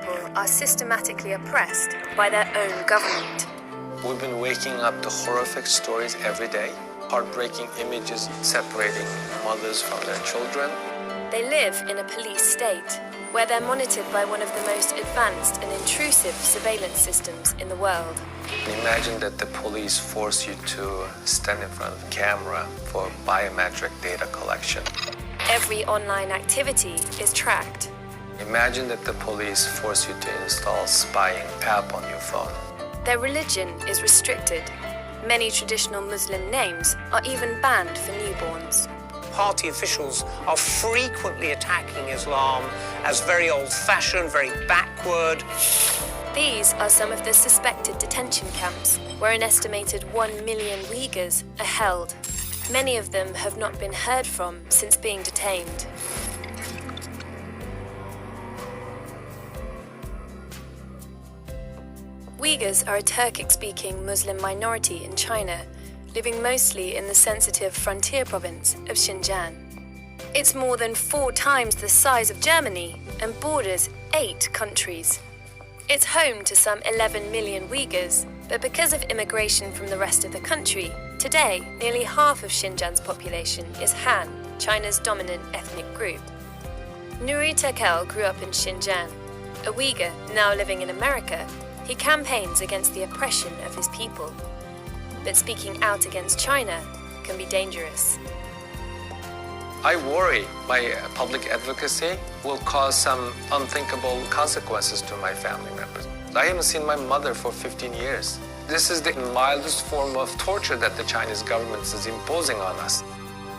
people are systematically oppressed by their own government. We've been waking up to horrific stories every day, heartbreaking images separating mothers from their children. They live in a police state, where they're monitored by one of the most advanced and intrusive surveillance systems in the world. Imagine that the police force you to stand in front of a camera for biometric data collection. Every online activity is tracked. Imagine that the police force you to install spying app on your phone. Their religion is restricted. Many traditional Muslim names are even banned for newborns. Party officials are frequently attacking Islam as very old-fashioned, very backward. These are some of the suspected detention camps, where an estimated 1 million Uyghurs are held. Many of them have not been heard from since being detained. Uyghurs are a Turkic-speaking Muslim minority in China, living mostly in the sensitive frontier province of Xinjiang. It's more than 4 times the size of Germany and borders 8 countries. It's home to some 11 million Uyghurs, but because of immigration from the rest of the country, today nearly half of Xinjiang's population is Han, China's dominant ethnic group. Radikal grew up in Xinjiang. A Uyghur now living in America, he campaigns against the oppression of his people. But speaking out against China can be dangerous. I worry my public advocacy will cause some unthinkable consequences to my family members. I haven't seen my mother for 15 years. This is the mildest form of torture that the Chinese government is imposing on us.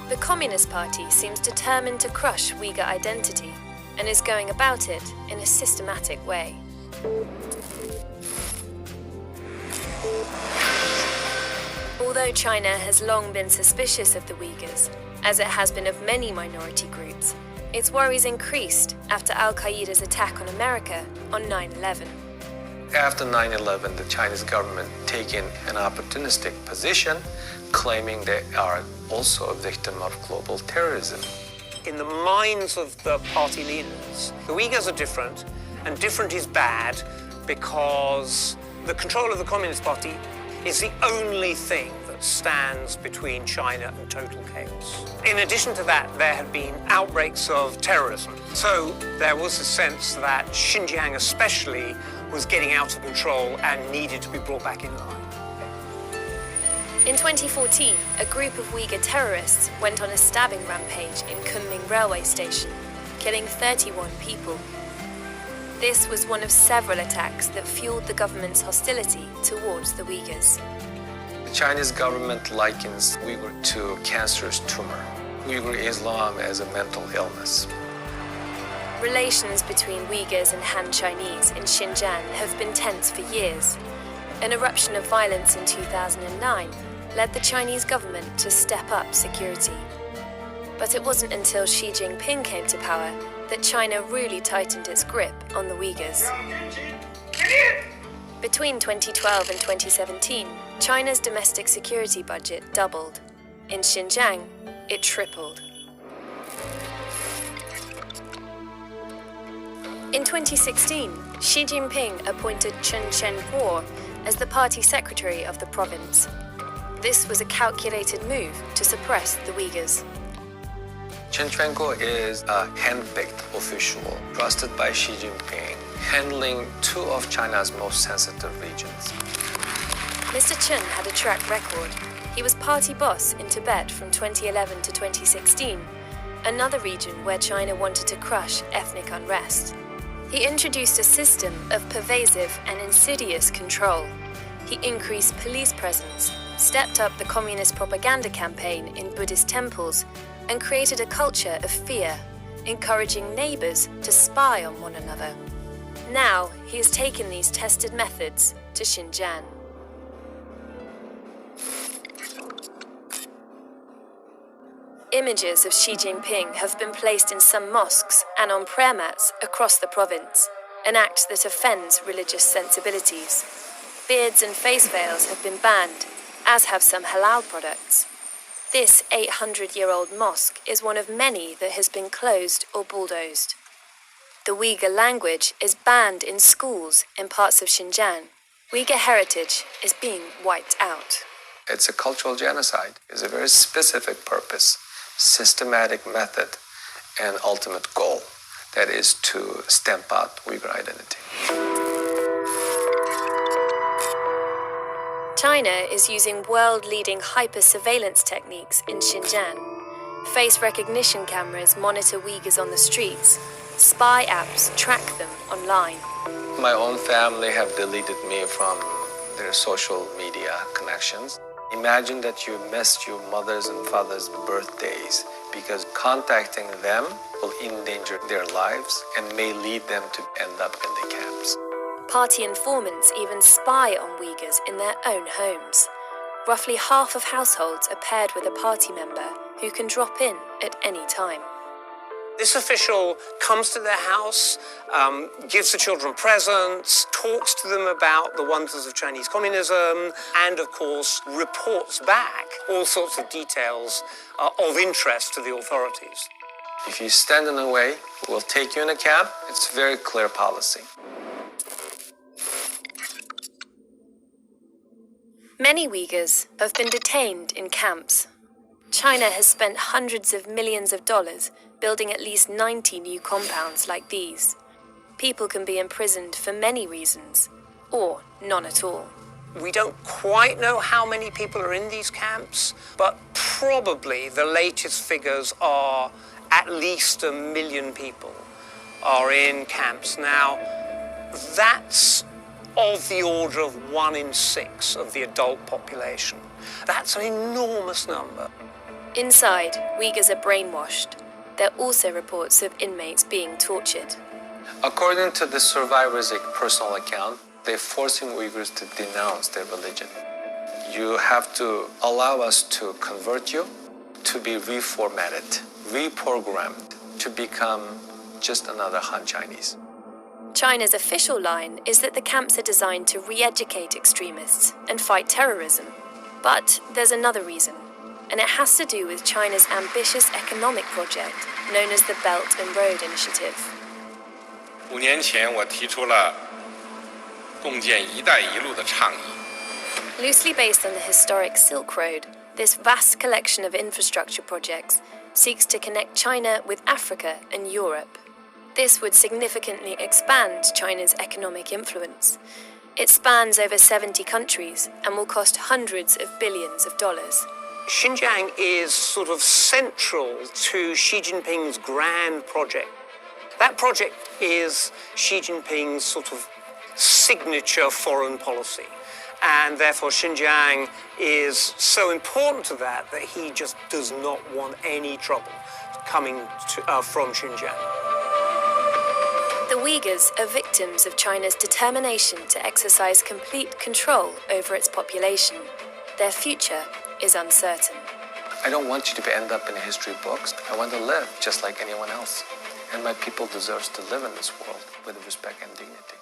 The Communist Party seems determined to crush Uyghur identity and is going about it in a systematic way. Although China has long been suspicious of the Uyghurs, as it has been of many minority groups, its worries increased after Al-Qaeda's attack on America on 9/11. After 9/11, the Chinese government taking an opportunistic position, claiming they are also a victim of global terrorism. In the minds of the party leaders, the Uyghurs are different, and different is bad because the control of the Communist Party is the only thing that stands between China and total chaos. In addition to that, there have been outbreaks of terrorism. So there was a sense that Xinjiang especially was getting out of control and needed to be brought back in line. In 2014, a group of Uyghur terrorists went on a stabbing rampage in Kunming railway station, killing 31 people. This was one of several attacks that fueled the government's hostility towards the Uyghurs. The Chinese government likens Uyghur to a cancerous tumor, Uyghur Islam as a mental illness. Relations between Uyghurs and Han Chinese in Xinjiang have been tense for years. An eruption of violence in 2009 led the Chinese government to step up security. But it wasn't until Xi Jinping came to power that China really tightened its grip on the Uyghurs. Between 2012 and 2017, China's domestic security budget doubled. In Xinjiang, it tripled. In 2016, Xi Jinping appointed Chen Zhenhuo as the party secretary of the province. This was a calculated move to suppress the Uyghurs. Chen Zhenhuo is a hand-picked official trusted by Xi Jinping, handling 2 of China's most sensitive regions. Mr. Chen had a track record. He was party boss in Tibet from 2011 to 2016, another region where China wanted to crush ethnic unrest. He introduced a system of pervasive and insidious control. He increased police presence, stepped up the communist propaganda campaign in Buddhist temples, and created a culture of fear, encouraging neighbors to spy on one another. Now, he has taken these tested methods to Xinjiang. Images of Xi Jinping have been placed in some mosques and on prayer mats across the province, an act that offends religious sensibilities. Beards and face veils have been banned, as have some halal products. This 800-year-old mosque is one of many that has been closed or bulldozed. The Uyghur language is banned in schools in parts of Xinjiang. Uyghur heritage is being wiped out. It's a cultural genocide. It's a very specific purpose, systematic method, and ultimate goal. That is to stamp out Uyghur identity. China is using world-leading hyper-surveillance techniques in Xinjiang. Face recognition cameras monitor Uyghurs on the streets. Spy apps track them online. My own family have deleted me from their social media connections. Imagine that you missed your mother's and father's birthdays because contacting them will endanger their lives and may lead them to end up in the camps. Party informants even spy on Uyghurs in their own homes. Roughly half of households are paired with a party member who can drop in at any time. This official comes to their house, gives the children presents, talks to them about the wonders of Chinese communism, and of course reports back all sorts of details of interest to the authorities. If you stand in the way, we'll take you in a cab. It's very clear policy. Many Uyghurs have been detained in camps. China has spent hundreds of millions of dollars building at least 90 new compounds like these. People can be imprisoned for many reasons, or none at all. We don't quite know how many people are in these camps, but probably the latest figures are at least 1 million people are in camps. Now, that's of the order of 1 in 6 of the adult population. That's an enormous number. Inside, Uyghurs are brainwashed. There are also reports of inmates being tortured. According to the survivors' personal account, they're forcing Uyghurs to denounce their religion. You have to allow us to convert you, to be reformatted, reprogrammed, to become just another Han Chinese. China's official line is that the camps are designed to re-educate extremists and fight terrorism. But there's another reason, and it has to do with China's ambitious economic project known as the Belt and Road Initiative. 5年前，我提出了共建“一带一路”的倡议。 Loosely based on the historic Silk Road, this vast collection of infrastructure projects seeks to connect China with Africa and Europe. This would significantly expand China's economic influence. It spans over 70 countries and will cost hundreds of billions of dollars. Xinjiang is sort of central to Xi Jinping's grand project. That project is Xi Jinping's sort of signature foreign policy. And therefore Xinjiang is so important to that he just does not want any trouble coming from Xinjiang. The Uyghurs are victims of China's determination to exercise complete control over its population. Their future is uncertain. I don't want you to end up in history books. I want to live just like anyone else. And my people deserve to live in this world with respect and dignity.